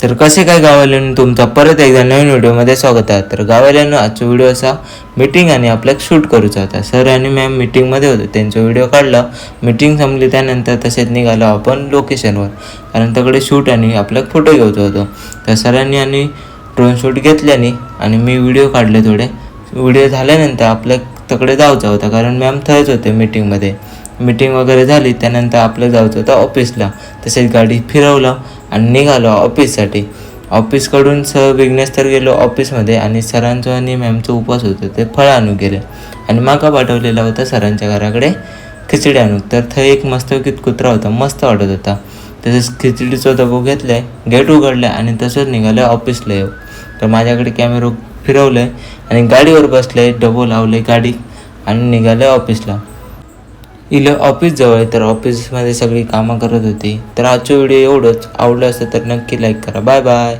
तर कसे काय गावाल्यांनो, तुमचा परत एकदा नवीन व्हिडिओमध्ये स्वागत आहे. तर गावाल्यांनो, आजचा व्हिडिओ असा मीटिंग आणि आपल्याला शूट करूचा होता. सर आणि मॅम मीटिंगमध्ये होते, त्यांचा व्हिडिओ काढला. मीटिंग संपली त्यानंतर तसेच निघालो आपण लोकेशनवर, कारण तिकडे शूट आणि आपल्याला फोटो घ्यायचं होतं. तर सरांनी आणि ड्रोन शूट घेतल्याने आणि मी व्हिडिओ काढले थोडे. व्हिडिओ झाल्यानंतर आपल्या तिकडे जायचं होतं, कारण मॅम थंच होते मीटिंगमध्ये. मीटिंग वगैरे झाली त्यानंतर आपलं जायचं होतं ऑफिसला. तसेच गाडी फिरवलं आणि निघालो ऑफिससाठी. ऑफिसकडून विघ्नेश तर गेलो ऑफिसमध्ये आणि सरांचं आणि मॅमचं उपवास होतं, ते फळ आणू गेले आणि माका पाठवलेला होता सरांच्या घराकडे खिचडी आणू. तर थंय एक मस्त कुत्रा होता, मस्त वाटत होता. तसंच खिचडीचं डबो घेतलं, गेट उघडलं आणि तसंच निघालं ऑफिसला येऊ. तर माझ्याकडे कॅमेरा फिरवलं आहे आणि गाडीवर बसलं आहे, डबो लावलं आहे गाडी आणि निघालं ऑफिसला. इलं ऑफिस जवळ आहे, तर ऑफिसमध्ये सगळी कामं करत होती. तर आजचा व्हिडिओ एवढंच. आवडलं असतं तर नक्की लाईक करा. Bye bye.